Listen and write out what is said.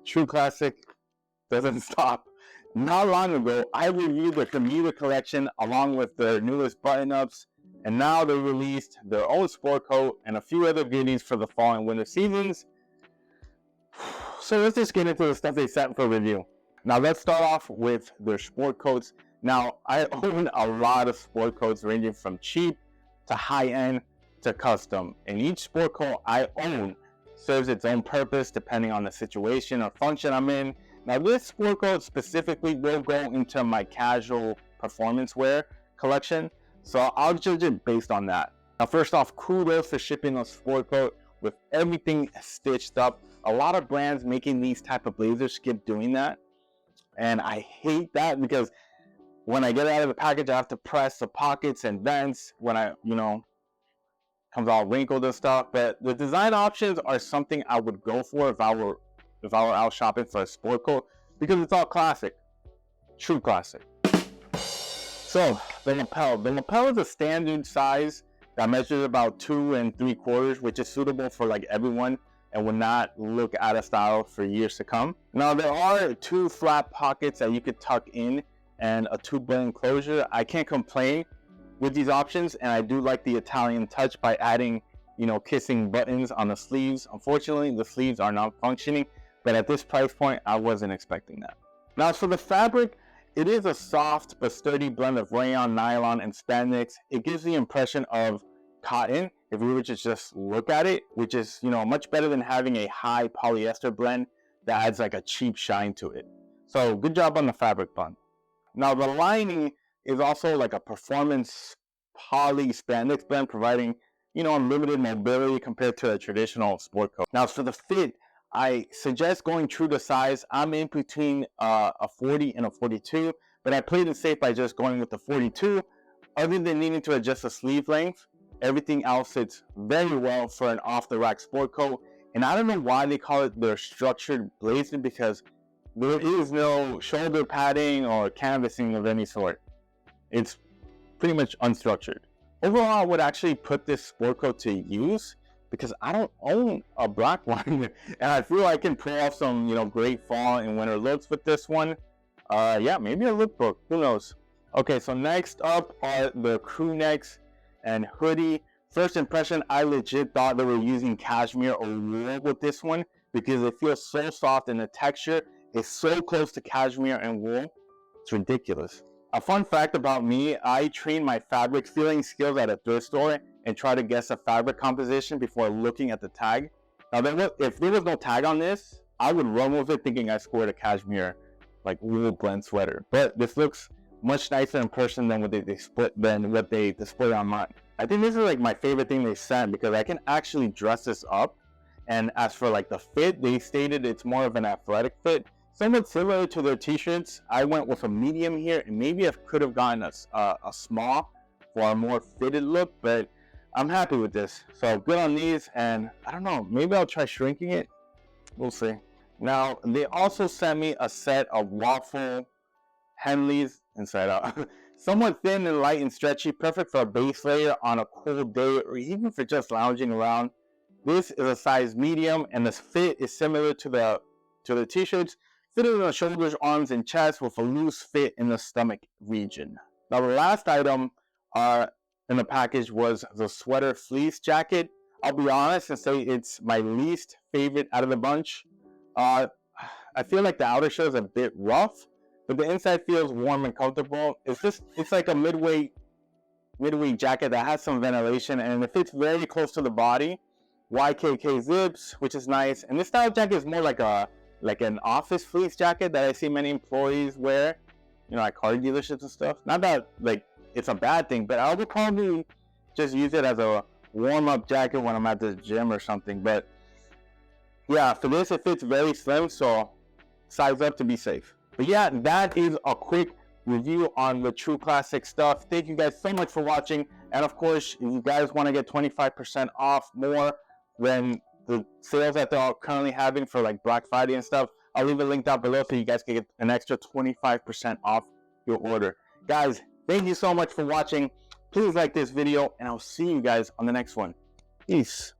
True Classic doesn't stop. Not long ago, I reviewed the Bermuda collection along with their newest button-ups, and now they released their own sport coat and a few other goodies for the fall and winter seasons. So let's just get into the stuff they sent for review. Now let's start off with their sport coats. Now I own a lot of sport coats ranging from cheap to high-end to custom, and each sport coat I own serves its own purpose depending on the situation or function I'm in. Now this sport coat specifically will go into my casual performance wear collection, so I'll judge it based on that. Now first off, kudos for shipping a sport coat with everything stitched up. A lot of brands making these type of blazers skip doing that, and I hate that because when I get it out of the package, I have to press the pockets and vents when I, comes all wrinkled and stuff. But the design options are something I would go for if I were out shopping for a sport coat, because it's all classic, true classic. So the lapel is a standard size that measures about 2 3/4, which is suitable for like everyone and will not look out of style for years to come. Now there are 2 flat pockets that you could tuck in and a 2-button closure. I can't complain with these options, and I do like the Italian touch by adding, kissing buttons on the sleeves. Unfortunately, the sleeves are not functioning, but at this price point, I wasn't expecting that. Now, as for the fabric, it is a soft but sturdy blend of rayon, nylon, and spandex. It gives the impression of cotton if we were to just look at it, which is, much better than having a high polyester blend that adds like a cheap shine to it. So good job on the fabric blend. Now the lining is also like a performance poly spandex blend, providing, unlimited mobility compared to a traditional sport coat. Now for the fit, I suggest going true to size. I'm in between a 40 and a 42, but I played it safe by just going with the 42. Other than needing to adjust the sleeve length, everything else fits very well for an off-the-rack sport coat. And I don't know why they call it their structured blazer, because there is no shoulder padding or canvassing of any sort. It's pretty much unstructured. Overall, I would actually put this sport coat to use because I don't own a black one, and I feel I can pull off some, great fall and winter looks with this one. Yeah, maybe a lookbook, who knows? Okay, so next up are the Crewnecks and Hoodie. First impression, I legit thought they were using cashmere or wool with this one because it feels so soft and the texture is so close to cashmere and wool. It's ridiculous. A fun fact about me, I train my fabric feeling skills at a thrift store and try to guess a fabric composition before looking at the tag. Now, if there was no tag on this, I would run with it thinking I scored a cashmere, like wool blend sweater. But this looks much nicer in person than what they display online. I think this is like my favorite thing they sent because I can actually dress this up. And as for like the fit, they stated it's more of an athletic fit. Somewhat similar to their t-shirts. I went with a medium here, and maybe I could have gotten a small for a more fitted look, but I'm happy with this. So good on these, and I don't know, maybe I'll try shrinking it. We'll see. Now, they also sent me a set of Waffle Henleys inside out. Somewhat thin and light and stretchy, perfect for a base layer on a cool day or even for just lounging around. This is a size medium, and the fit is similar to the t-shirts, fitted in the shoulders, arms, and chest with a loose fit in the stomach region. Now the last item in the package was the sweater fleece jacket. I'll be honest and say it's my least favorite out of the bunch. I feel like the outer shell is a bit rough, but the inside feels warm and comfortable. It's like a midweight jacket that has some ventilation, and it fits very close to the body. YKK zips, which is nice. And this style of jacket is more like an office fleece jacket that I see many employees wear, at car dealerships and stuff. Not that like it's a bad thing, but I would probably just use it as a warm-up jacket when I'm at the gym or something. But yeah, for this it fits very slim, so size up to be safe. But yeah, that is a quick review on the True Classic stuff. Thank you guys so much for watching, and of course, if you guys want to get 25% off more than the sales that they're currently having for like Black Friday and stuff, I'll leave a link down below so you guys can get an extra 25% off your order. Guys, thank you so much for watching. Please like this video, and I'll see you guys on the next one. Peace.